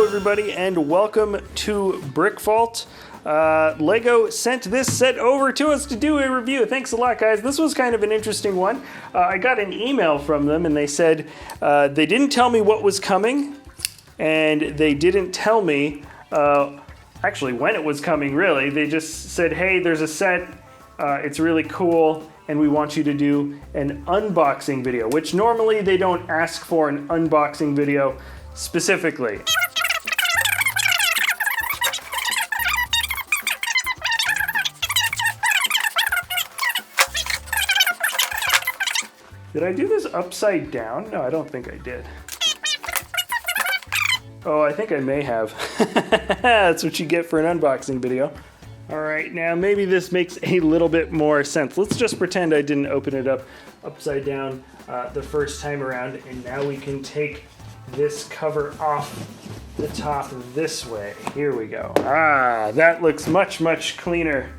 everybody, and welcome to BrickVault. Lego sent this set over to us to do a review. Thanks a lot, guys. This was kind of an interesting one. I got an email from them, and they said they didn't tell me what was coming, and they didn't tell me actually when it was coming, really. They just said, hey, there's a set, it's really cool, and we want you to do an unboxing video, which normally they don't ask for an unboxing video specifically. Did I do this upside down? No, I don't think I did. Oh, I think I may have. That's what you get for an unboxing video. All right, now maybe this makes a little bit more sense. Let's just pretend I didn't open it up upside down the first time around, and now we can take this cover off the top this way. Here we go. Ah, that looks much, much cleaner.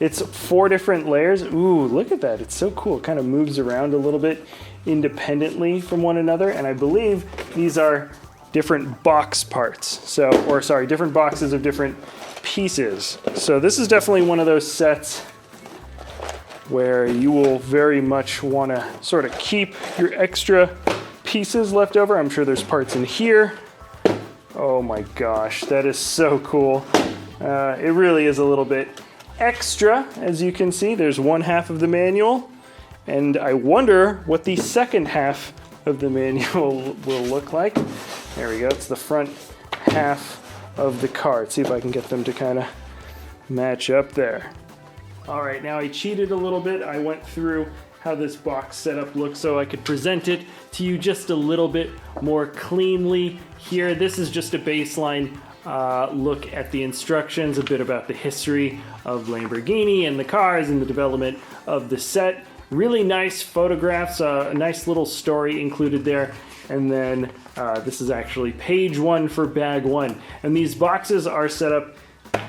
It's 4 different layers. Ooh, look at that. It's so cool. It kind of moves around a little bit independently from one another, and I believe these are different box parts. Different boxes of different pieces. So this is definitely one of those sets where you will very much want to sort of keep your extra pieces left over. I'm sure there's parts in here. Oh my gosh, that is so cool. It really is a little bit extra. As you can see, there's one half of the manual, and I wonder what the second half of the manual will look like. There we go. It's the front half of the card. See if I can get them to kind of match up there. All right, now I cheated a little bit. I went through how this box setup looks so I could present it to you just a little bit more cleanly here. This is just a baseline look at the instructions, a bit about the history of Lamborghini and the cars and the development of the set. Really nice photographs, a nice little story included there. And then this is actually page 1 for bag 1. And these boxes are set up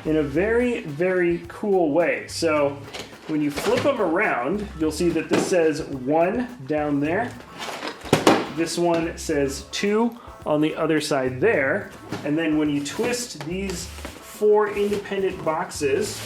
in a very, very cool way. So when you flip them around, you'll see that this says 1 down there. This one says 2 on the other side there. And then when you twist these 4 independent boxes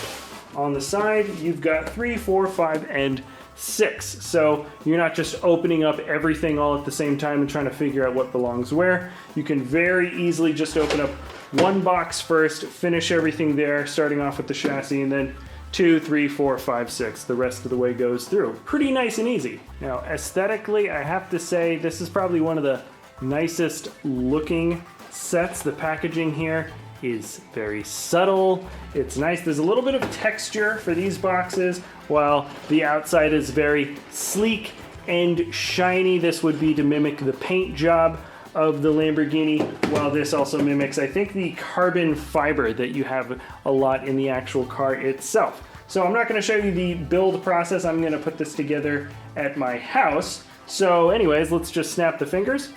on the side, you've got 3, 4, 5, and 6. So you're not just opening up everything all at the same time and trying to figure out what belongs where. You can very easily just open up one box first, finish everything there, starting off with the chassis, and then 2, 3, 4, 5, 6. The rest of the way goes through. Pretty nice and easy. Now, aesthetically, I have to say this is probably one of the nicest looking sets. The packaging here is very subtle. It's nice. There's a little bit of texture for these boxes, while the outside is very sleek and shiny. This would be to mimic the paint job of the Lamborghini, while this also mimics, I think, the carbon fiber that you have a lot in the actual car itself. So I'm not going to show you the build process. I'm going to put this together at my house. So anyways, let's just snap the fingers.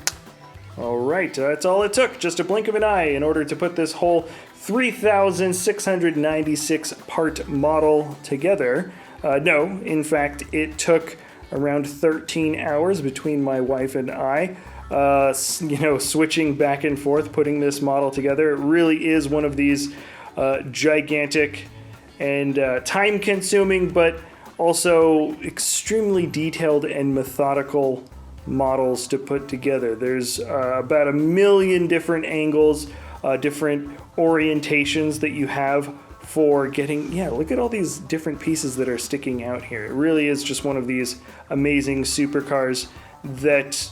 All right, that's all it took, just a blink of an eye, in order to put this whole 3,696 part model together. No, in fact, it took around 13 hours between my wife and I, switching back and forth, putting this model together. It really is one of these gigantic and time-consuming, but also extremely detailed and methodical models to put together. There's about 1 million different angles, different orientations that you have for getting, look at all these different pieces that are sticking out here. It really is just one of these amazing supercars that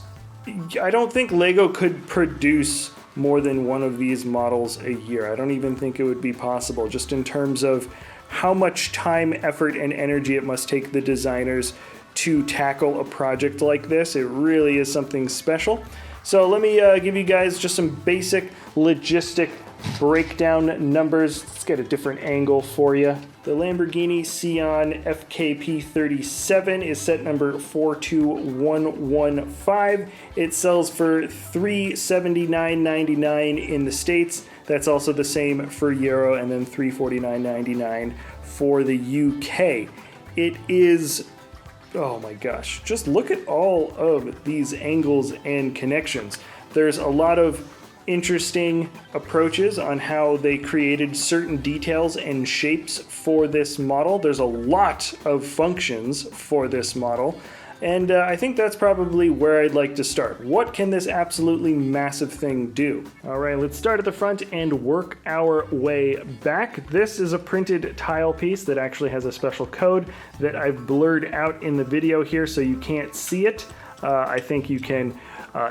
I don't think Lego could produce more than one of these models a year. I don't even think it would be possible, just in terms of how much time, effort, and energy it must take the designers to tackle a project like this. It really is something special. So let me give you guys just some basic logistic breakdown numbers. Let's get a different angle for you. The Lamborghini Sian FKP 37 is set number 42115. It sells for $379.99 in the States. That's also the same for Euro, and then $349.99 for the UK. It is Oh my gosh, just look at all of these angles and connections. There's a lot of interesting approaches on how they created certain details and shapes for this model. There's a lot of functions for this model, and I think that's probably where I'd like to start. What can this absolutely massive thing do? All right, let's start at the front and work our way back. This is a printed tile piece that actually has a special code that I've blurred out in the video here so you can't see it. I think you can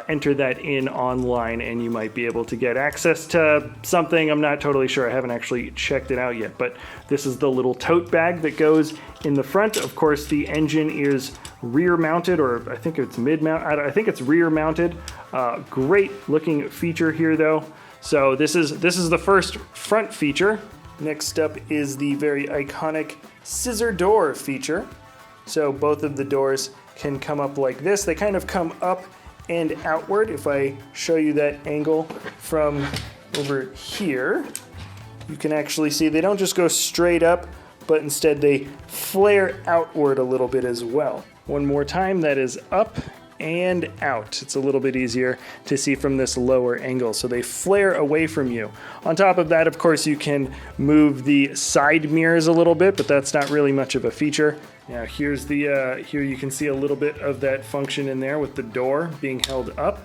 enter that in online and you might be able to get access to something. I'm not totally sure. I haven't actually checked it out yet, but this is the little tote bag that goes in the front. Of course, the engine is rear mounted, or I think it's mid mount. I think it's rear mounted. Great looking feature here though. So this is the first front feature. Next up is the very iconic scissor door feature. So both of the doors can come up like this. They kind of come up and outward. If I show you that angle from over here, you can actually see they don't just go straight up, but instead they flare outward a little bit as well. One more time, that is up and out. It's a little bit easier to see from this lower angle, so they flare away from you. On top of that, of course, you can move the side mirrors a little bit, but that's not really much of a feature. Now here's the here you can see a little bit of that function in there with the door being held up.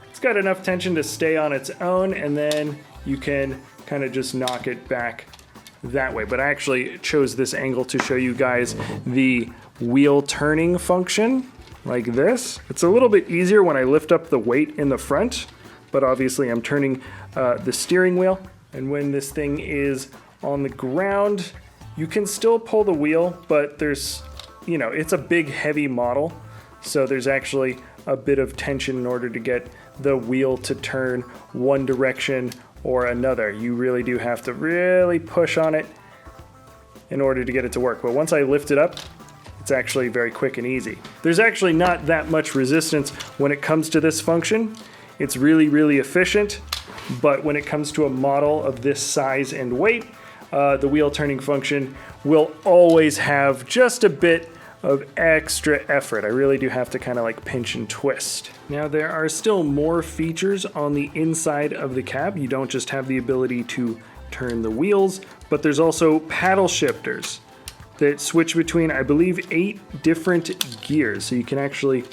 It's got enough tension to stay on its own, and then you can kind of just knock it back that way. But I actually chose this angle to show you guys the wheel turning function like this. It's a little bit easier when I lift up the weight in the front, but obviously I'm turning the steering wheel, and when this thing is on the ground, you can still pull the wheel, but there's, you know, it's a big heavy model, so there's actually a bit of tension in order to get the wheel to turn one direction or another. You really do have to really push on it in order to get it to work. But once I lift it up, it's actually very quick and easy. There's actually not that much resistance when it comes to this function. It's really, really efficient, but when it comes to a model of this size and weight, the wheel turning function will always have just a bit of extra effort. I really do have to kind of like pinch and twist. Now there are still more features on the inside of the cab. You don't just have the ability to turn the wheels, but there's also paddle shifters that switch between, I believe, 8 different gears. So you can actually,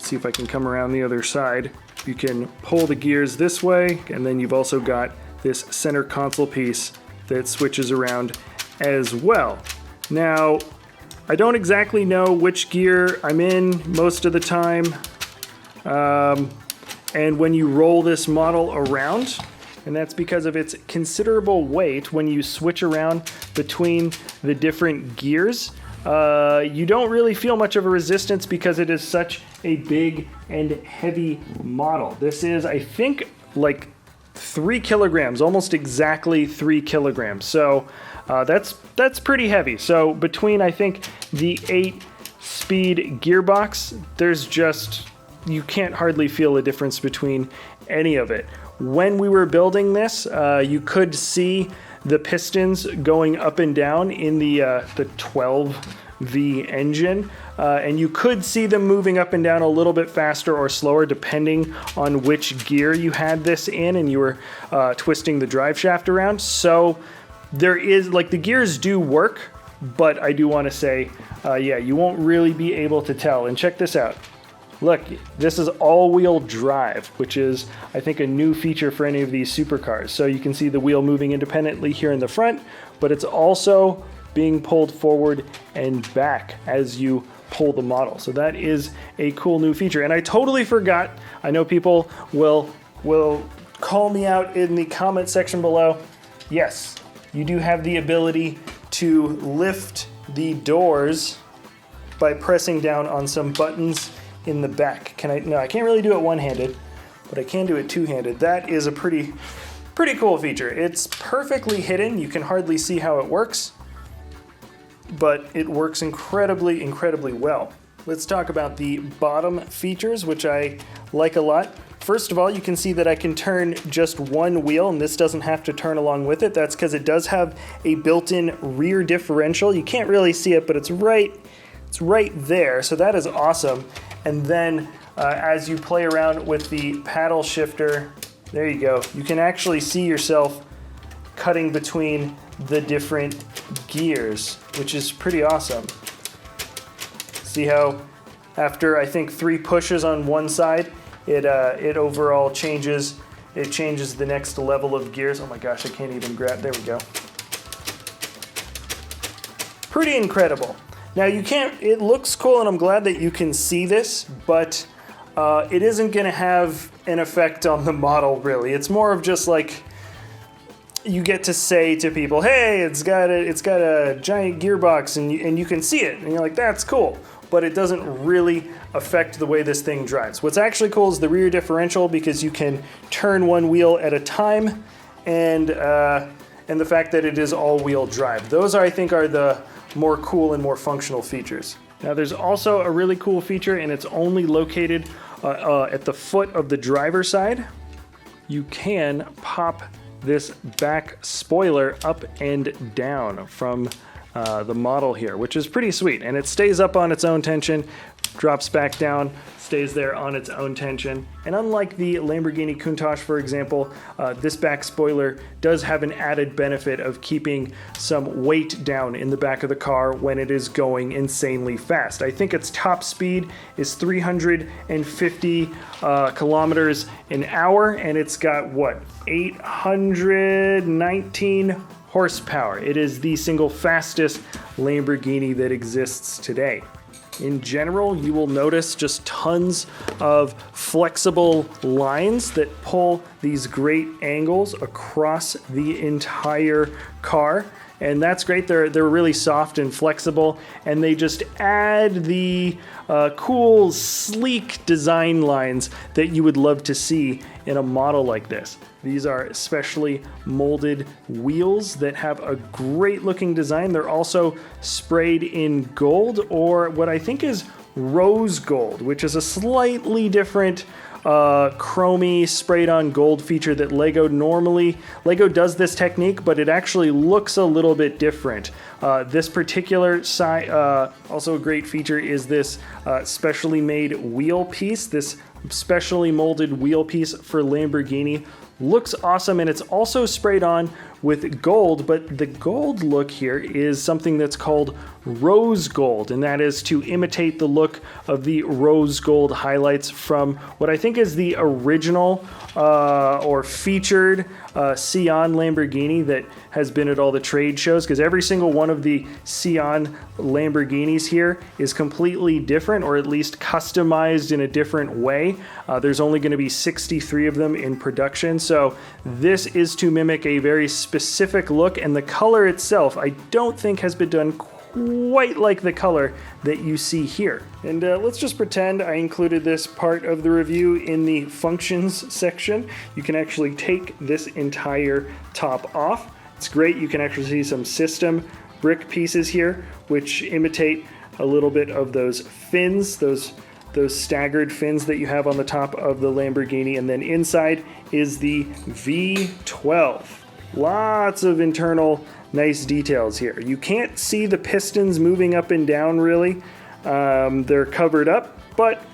see if I can come around the other side. You can pull the gears this way, and then you've also got this center console piece that switches around as well. Now, I don't exactly know which gear I'm in most of the time. And when you roll this model around, and that's because of its considerable weight, when you switch around between the different gears, you don't really feel much of a resistance because it is such a big and heavy model. This is, I think, like 3 kilograms, almost exactly 3 kilograms. So that's pretty heavy. So between, I think, the 8-speed gearbox, there's just, you can't hardly feel a difference between any of it. When we were building this, you could see the pistons going up and down in the 12V engine, and you could see them moving up and down a little bit faster or slower depending on which gear you had this in and you were twisting the drive shaft around. So there is, like, the gears do work, but I do want to say, yeah, you won't really be able to tell. And check this out. Look, this is all-wheel drive, which is, I think, a new feature for any of these supercars. So you can see the wheel moving independently here in the front, but it's also being pulled forward and back as you pull the model. So that is a cool new feature. And I totally forgot, I know people will call me out in the comment section below. Yes, you do have the ability to lift the doors by pressing down on some buttons in the back. No, I can't really do it one-handed, but I can do it two-handed. That is a pretty cool feature. It's perfectly hidden. You can hardly see how it works, but it works incredibly, incredibly well. Let's talk about the bottom features, which I like a lot. First of all, you can see that I can turn just one wheel, and this doesn't have to turn along with it. That's because it does have a built-in rear differential. You can't really see it, but it's right there, so that is awesome. And then as you play around with the paddle shifter, There you go. You can actually see yourself cutting between the different gears, which is pretty awesome. See how after I think 3 pushes on one side, it overall changes. It changes the next level of gears. Oh my gosh, I can't even grab. There we go. Pretty incredible. Now you can't. It looks cool, and I'm glad that you can see this, but it isn't going to have an effect on the model really. It's more of just like you get to say to people, "Hey, it's got a giant gearbox," and you can see it, and you're like, "That's cool." But it doesn't really affect the way this thing drives. What's actually cool is the rear differential, because you can turn one wheel at a time, and the fact that it is all-wheel drive. Those I think are the more cool and more functional features. Now there's also a really cool feature, and it's only located at the foot of the driver's side. You can pop this back spoiler up and down from the model here, which is pretty sweet, and it stays up on its own tension, drops back down, stays there on its own tension. And unlike the Lamborghini Countach, for example, this back spoiler does have an added benefit of keeping some weight down in the back of the car when it is going insanely fast. I think its top speed is 350 kilometers an hour, and it's got, what, 819 horsepower. It is the single fastest Lamborghini that exists today. In general, you will notice just tons of flexible lines that pull these great angles across the entire car. And that's great. They're really soft and flexible, and they just add the cool, sleek design lines that you would love to see in a model like this. These are specially molded wheels that have a great looking design. They're also sprayed in gold, or what I think is rose gold, which is a slightly different chromy sprayed on gold feature that Lego does this technique, but it actually looks a little bit different. This particular also a great feature is this specially made wheel piece. This specially molded wheel piece for Lamborghini looks awesome, and it's also sprayed on with gold, but the gold look here is something that's called rose gold, and that is to imitate the look of the rose gold highlights from what I think is the original or featured Sian Lamborghini that has been at all the trade shows, because every single one of the Sian Lamborghinis here is completely different, or at least customized in a different way. There's only going to be 63 of them in production, so this is to mimic a very specific look, and the color itself I don't think has been done quite like the color that you see here. And let's just pretend I included this part of the review in the functions section. You can actually take this entire top off. It's great. You can actually see some system brick pieces here, which imitate a little bit of those fins, those staggered fins that you have on the top of the Lamborghini. And then inside is the V12. Lots of internal nice details here. You can't see the pistons moving up and down really. They're covered up, but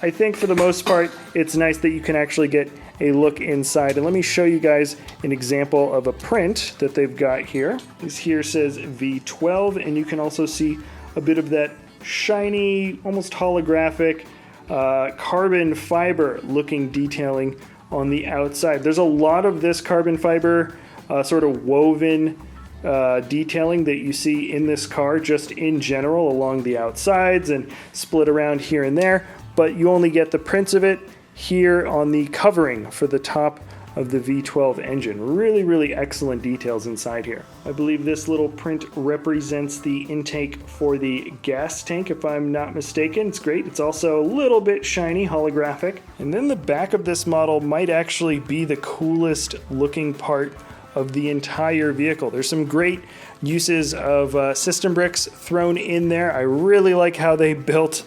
I think for the most part, it's nice that you can actually get a look inside. And let me show you guys an example of a print that they've got here. This here says V12, and you can also see a bit of that shiny, almost holographic carbon fiber looking detailing on the outside. There's a lot of this carbon fiber sort of woven detailing that you see in this car just in general along the outsides and split around here and there, but you only get the prints of it here on the covering for the top of the V12 engine. Really, really excellent details inside here. I believe this little print represents the intake for the gas tank, if I'm not mistaken. It's great. It's also a little bit shiny, holographic. And then the back of this model might actually be the coolest looking part of the entire vehicle. There's some great uses of system bricks thrown in there. I really like how they built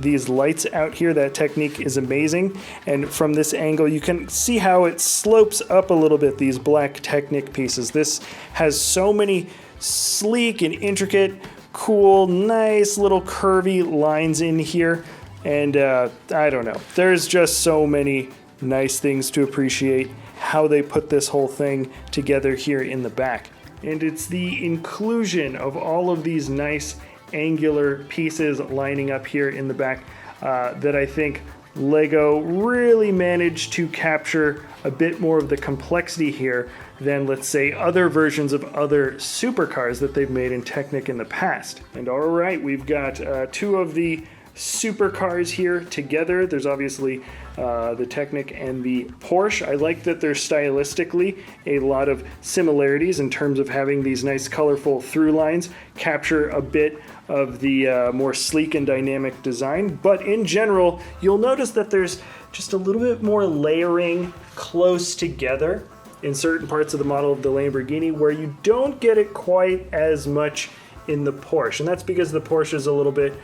these lights out here. That technique is amazing. And from this angle, you can see how it slopes up a little bit, these black Technic pieces. This has so many sleek and intricate, cool, nice little curvy lines in here. And I don't know, there's just so many nice things to appreciate how they put this whole thing together here in the back. And it's the inclusion of all of these nice angular pieces lining up here in the back that I think Lego really managed to capture a bit more of the complexity here than, let's say, other versions of other supercars that they've made in Technic in the past. And all right, we've got two of the supercars here together. There's obviously the Technic and the Porsche. I like that there's stylistically a lot of similarities in terms of having these nice colorful through lines capture a bit of the more sleek and dynamic design. But in general, you'll notice that there's just a little bit more layering close together in certain parts of the model of the Lamborghini, where you don't get it quite as much in the Porsche. And that's because the Porsche is a little bit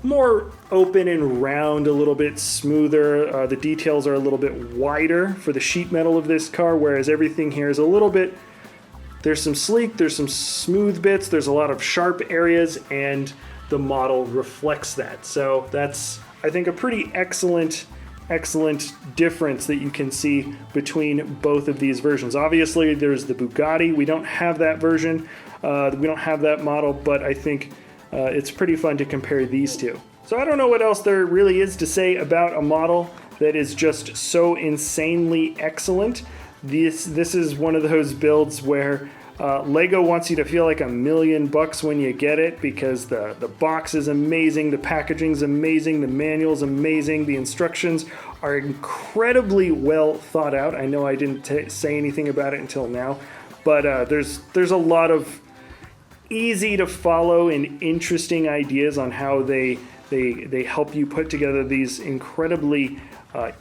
more open and round, a little bit smoother. The details are a little bit wider for the sheet metal of this car, whereas everything here is a little bit, there's some sleek, there's some smooth bits, there's a lot of sharp areas, and the model reflects that. So that's, I think, a pretty excellent difference that you can see between both of these versions. Obviously, there's the Bugatti. We don't have that version. We don't have that model, but I think it's pretty fun to compare these two. So I don't know what else there really is to say about a model that is just so insanely excellent. This is one of those builds where Lego wants you to feel like $1 million when you get it, because the box is amazing, the packaging's amazing, the manual's amazing, the instructions are incredibly well thought out. I know I didn't say anything about it until now, but there's a lot of easy to follow and interesting ideas on how they help you put together these incredibly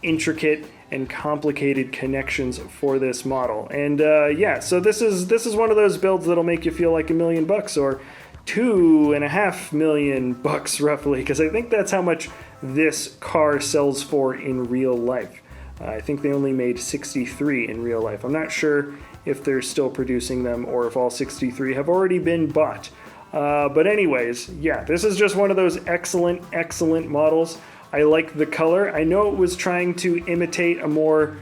intricate and complicated connections for this model. And yeah, so this is one of those builds that'll make you feel like $1 million or $2.5 million roughly, because I think that's how much this car sells for in real life. I think they only made 63 in real life. I'm not sure if they're still producing them or if all 63 have already been bought. But anyways, yeah, this is just one of those excellent models. I like the color. I know it was trying to imitate a more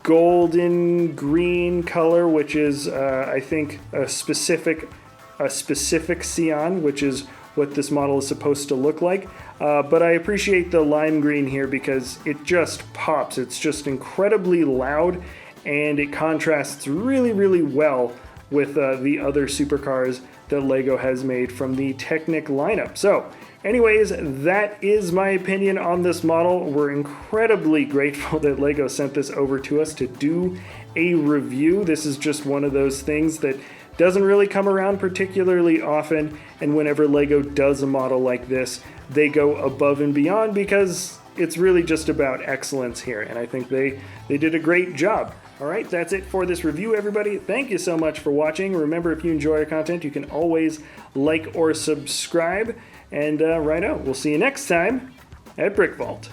golden green color, which is, I think, a specific Sian, which is what this model is supposed to look like. But I appreciate the lime green here because it just pops. It's just incredibly loud, and it contrasts really well with the other supercars that Lego has made from the Technic lineup. So anyways, that is my opinion on this model. We're incredibly grateful that Lego sent this over to us to do a review. This is just one of those things that doesn't really come around particularly often, and whenever Lego does a model like this, they go above and beyond because it's really just about excellence here, and I think they did a great job. All right, that's it for this review, everybody. Thank you so much for watching. Remember, if you enjoy our content, you can always like or subscribe. And righto, we'll see you next time at BrickVault.